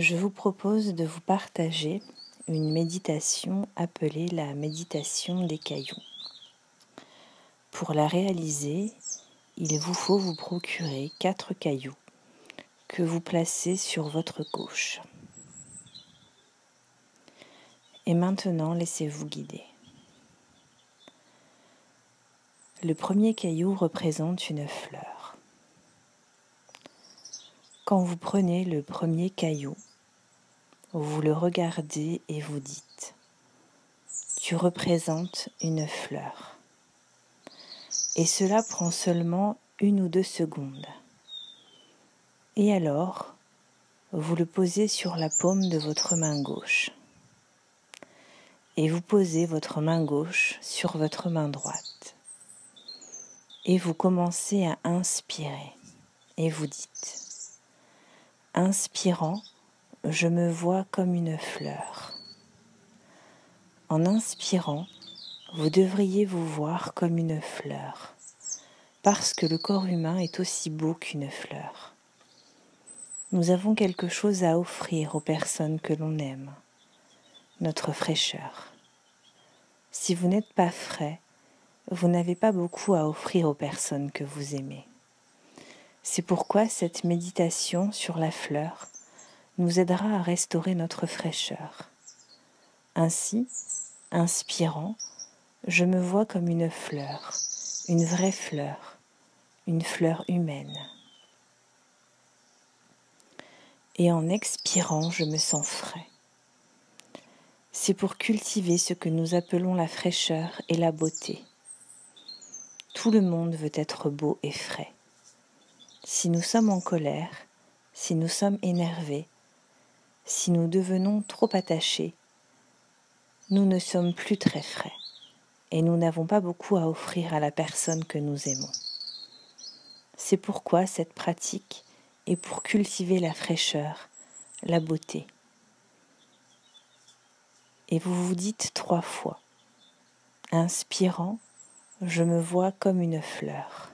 Je vous propose de vous partager une méditation appelée la méditation des cailloux. Pour la réaliser, il vous faut vous procurer 4 cailloux que vous placez sur votre gauche. Et maintenant, laissez-vous guider. Le premier caillou représente une fleur. Quand vous prenez le premier caillou, vous le regardez et vous dites « Tu représentes une fleur ». Et cela prend seulement 1 ou 2 secondes. Et alors, vous le posez sur la paume de votre main gauche. Et vous posez votre main gauche sur votre main droite. Et vous commencez à inspirer. Et vous dites « Inspirant, je me vois comme une fleur ». En inspirant, vous devriez vous voir comme une fleur, parce que le corps humain est aussi beau qu'une fleur. Nous avons quelque chose à offrir aux personnes que l'on aime, notre fraîcheur. Si vous n'êtes pas frais, vous n'avez pas beaucoup à offrir aux personnes que vous aimez. C'est pourquoi cette méditation sur la fleur nous aidera à restaurer notre fraîcheur. Ainsi, inspirant, je me vois comme une fleur, une vraie fleur, une fleur humaine. Et en expirant, je me sens frais. C'est pour cultiver ce que nous appelons la fraîcheur et la beauté. Tout le monde veut être beau et frais. Si nous sommes en colère, si nous sommes énervés, si nous devenons trop attachés, nous ne sommes plus très frais et nous n'avons pas beaucoup à offrir à la personne que nous aimons. C'est pourquoi cette pratique est pour cultiver la fraîcheur, la beauté. Et vous vous dites 3 fois, inspirant, je me vois comme une fleur.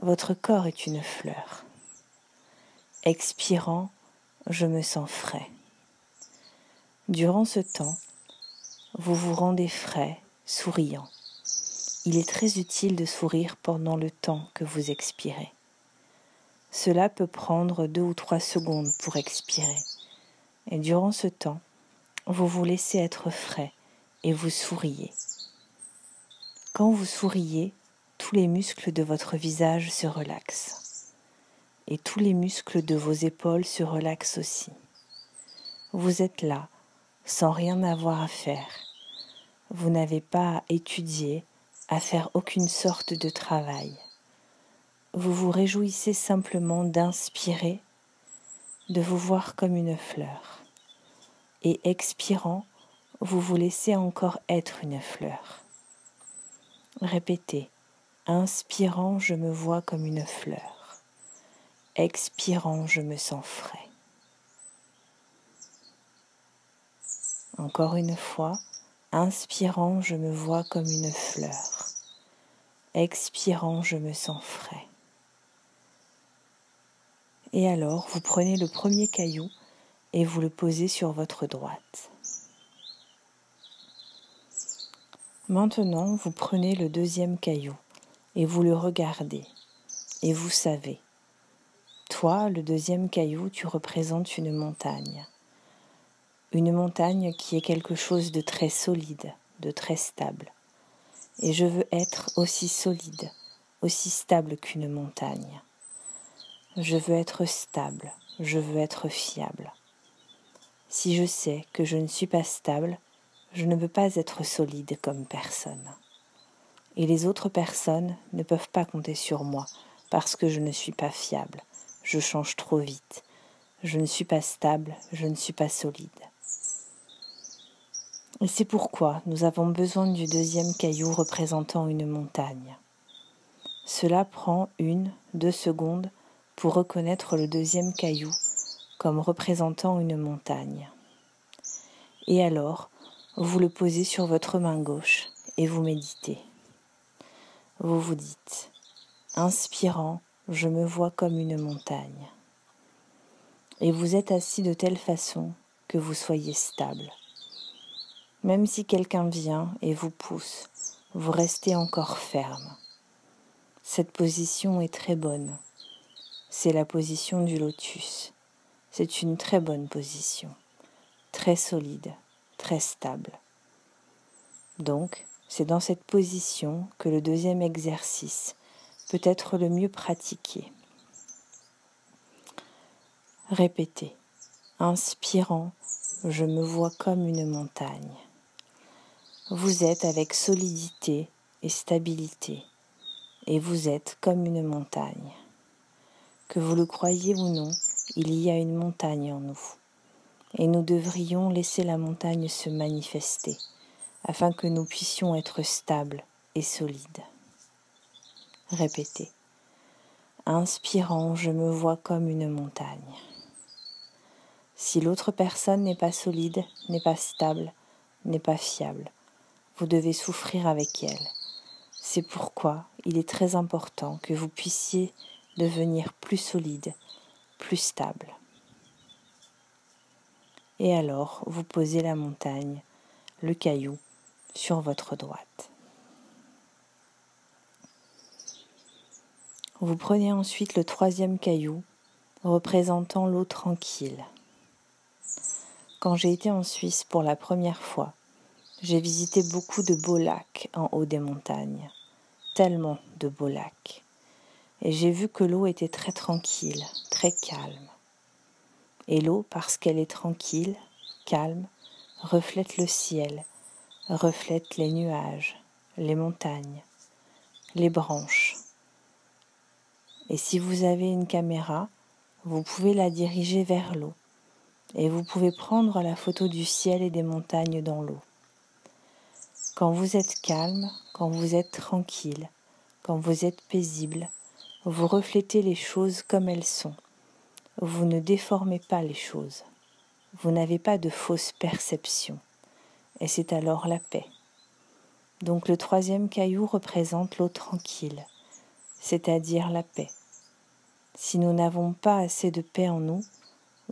Votre corps est une fleur. Expirant, je me sens frais. Durant ce temps, vous vous rendez frais, souriant. Il est très utile de sourire pendant le temps que vous expirez. Cela peut prendre 2 ou 3 secondes pour expirer. Et durant ce temps, vous vous laissez être frais et vous souriez. Quand vous souriez, tous les muscles de votre visage se relaxent. Et tous les muscles de vos épaules se relaxent aussi. Vous êtes là, sans rien avoir à faire. Vous n'avez pas à étudier, à faire aucune sorte de travail. Vous vous réjouissez simplement d'inspirer, de vous voir comme une fleur. Et expirant, vous vous laissez encore être une fleur. Répétez, inspirant, je me vois comme une fleur. Expirant, je me sens frais. Encore une fois, inspirant, je me vois comme une fleur. Expirant, je me sens frais. Et alors, vous prenez le premier caillou et vous le posez sur votre droite. Maintenant, vous prenez le deuxième caillou et vous le regardez. Et vous savez, toi, le deuxième caillou, tu représentes une montagne. Une montagne qui est quelque chose de très solide, de très stable. Et je veux être aussi solide, aussi stable qu'une montagne. Je veux être stable, je veux être fiable. Si je sais que je ne suis pas stable, je ne peux pas être solide comme personne. Et les autres personnes ne peuvent pas compter sur moi parce que je ne suis pas fiable. Je change trop vite. Je ne suis pas stable, je ne suis pas solide. Et c'est pourquoi nous avons besoin du deuxième caillou représentant une montagne. Cela prend 1, 2 secondes pour reconnaître le deuxième caillou comme représentant une montagne. Et alors, vous le posez sur votre main gauche et vous méditez. Vous vous dites, inspirant, je me vois comme une montagne. et vous êtes assis de telle façon que vous soyez stable. Même si quelqu'un vient et vous pousse, vous restez encore ferme. Cette position est très bonne. C'est la position du lotus. C'est une très bonne position, très solide, très stable. Donc, c'est dans cette position que le deuxième exercice peut être le mieux pratiqué. Répétez. Inspirant, je me vois comme une montagne. Vous êtes avec solidité et stabilité, et vous êtes comme une montagne. Que vous le croyiez ou non, il y a une montagne en nous, et nous devrions laisser la montagne se manifester, afin que nous puissions être stables et solides. Répétez. Inspirant, je me vois comme une montagne. Si l'autre personne n'est pas solide, n'est pas stable, n'est pas fiable, vous devez souffrir avec elle. C'est pourquoi il est très important que vous puissiez devenir plus solide, plus stable. Et alors, vous posez la montagne, le caillou, sur votre droite. Vous prenez ensuite le troisième caillou, représentant l'eau tranquille. Quand j'ai été en Suisse pour la première fois, j'ai visité beaucoup de beaux lacs en haut des montagnes, tellement de beaux lacs. Et j'ai vu que l'eau était très tranquille, très calme. Et l'eau, parce qu'elle est tranquille, calme, reflète le ciel, reflète les nuages, les montagnes, les branches. Et si vous avez une caméra, vous pouvez la diriger vers l'eau. Et vous pouvez prendre la photo du ciel et des montagnes dans l'eau. Quand vous êtes calme, quand vous êtes tranquille, quand vous êtes paisible, vous reflétez les choses comme elles sont. Vous ne déformez pas les choses. Vous n'avez pas de fausses perceptions. Et c'est alors la paix. Donc le troisième caillou représente l'eau tranquille, c'est-à-dire la paix. Si nous n'avons pas assez de paix en nous,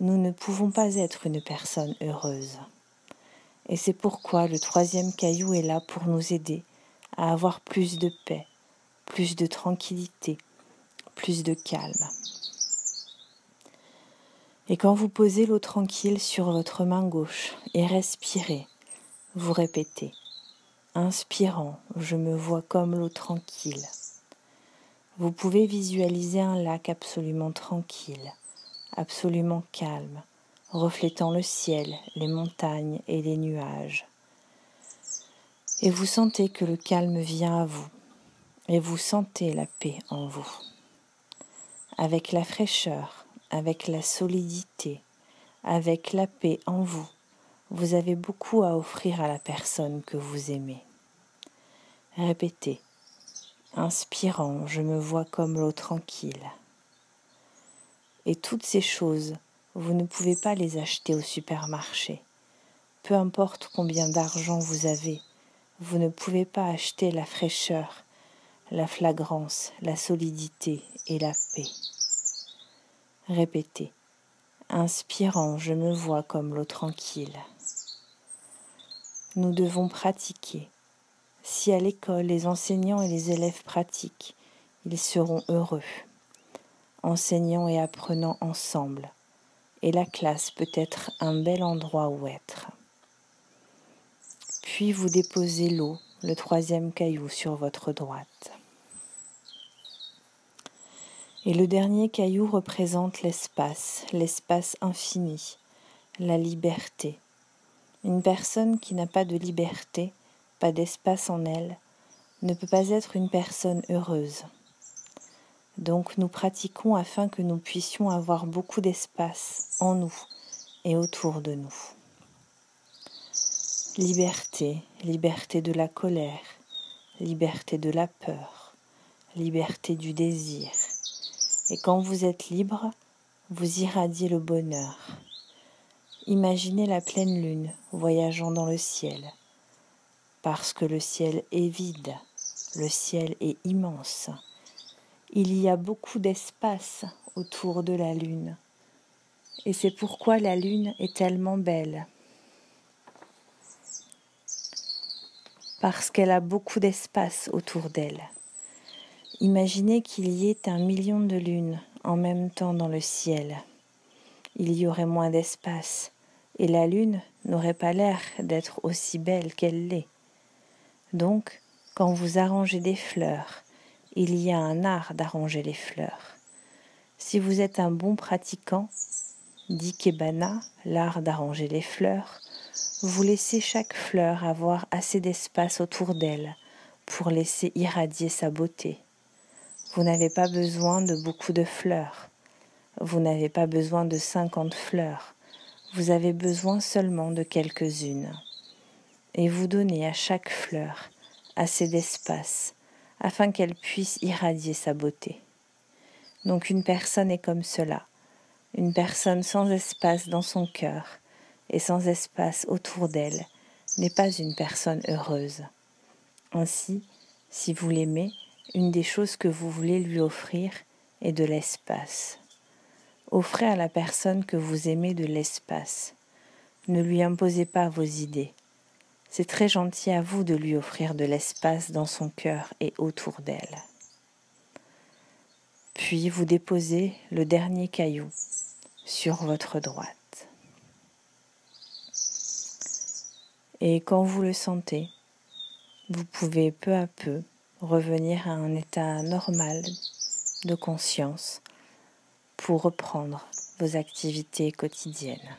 nous ne pouvons pas être une personne heureuse. Et c'est pourquoi le troisième caillou est là pour nous aider à avoir plus de paix, plus de tranquillité, plus de calme. Et quand vous posez l'eau tranquille sur votre main gauche et respirez, vous répétez « Inspirant, je me vois comme l'eau tranquille ». Vous pouvez visualiser un lac absolument tranquille, absolument calme, reflétant le ciel, les montagnes et les nuages. Et vous sentez que le calme vient à vous, et vous sentez la paix en vous. Avec la fraîcheur, avec la solidité, avec la paix en vous, vous avez beaucoup à offrir à la personne que vous aimez. Répétez. Inspirant, je me vois comme l'eau tranquille. Et toutes ces choses, vous ne pouvez pas les acheter au supermarché. Peu importe combien d'argent vous avez, vous ne pouvez pas acheter la fraîcheur, la flagrance, la solidité et la paix. Répétez. Inspirant, je me vois comme l'eau tranquille. Nous devons pratiquer. Si à l'école, les enseignants et les élèves pratiquent, ils seront heureux. Enseignant et apprenant ensemble, et la classe peut être un bel endroit où être. Puis vous déposez l'eau, le troisième caillou, sur votre droite. Et le dernier caillou représente l'espace infini, la liberté. Une personne qui n'a pas de liberté, pas d'espace en elle, ne peut pas être une personne heureuse. Donc nous pratiquons afin que nous puissions avoir beaucoup d'espace en nous et autour de nous. Liberté, liberté de la colère, liberté de la peur, liberté du désir. Et quand vous êtes libre, vous irradiez le bonheur. Imaginez la pleine lune voyageant dans le ciel, parce que le ciel est vide, le ciel est immense. Il y a beaucoup d'espace autour de la lune. Et c'est pourquoi la lune est tellement belle. Parce qu'elle a beaucoup d'espace autour d'elle. Imaginez qu'il y ait 1 million de lunes en même temps dans le ciel. Il y aurait moins d'espace et la lune n'aurait pas l'air d'être aussi belle qu'elle l'est. Donc, quand vous arrangez des fleurs, il y a un art d'arranger les fleurs. Si vous êtes un bon pratiquant d'ikebana, l'art d'arranger les fleurs, vous laissez chaque fleur avoir assez d'espace autour d'elle pour laisser irradier sa beauté. Vous n'avez pas besoin de beaucoup de fleurs. Vous n'avez pas besoin de 50 fleurs. Vous avez besoin seulement de quelques-unes. Et vous donnez à chaque fleur assez d'espace afin qu'elle puisse irradier sa beauté. Donc une personne est comme cela, une personne sans espace dans son cœur et sans espace autour d'elle n'est pas une personne heureuse. Ainsi, si vous l'aimez, une des choses que vous voulez lui offrir est de l'espace. Offrez à la personne que vous aimez de l'espace. Ne lui imposez pas vos idées. C'est très gentil à vous de lui offrir de l'espace dans son cœur et autour d'elle. Puis vous déposez le dernier caillou sur votre droite. Et quand vous le sentez, vous pouvez peu à peu revenir à un état normal de conscience pour reprendre vos activités quotidiennes.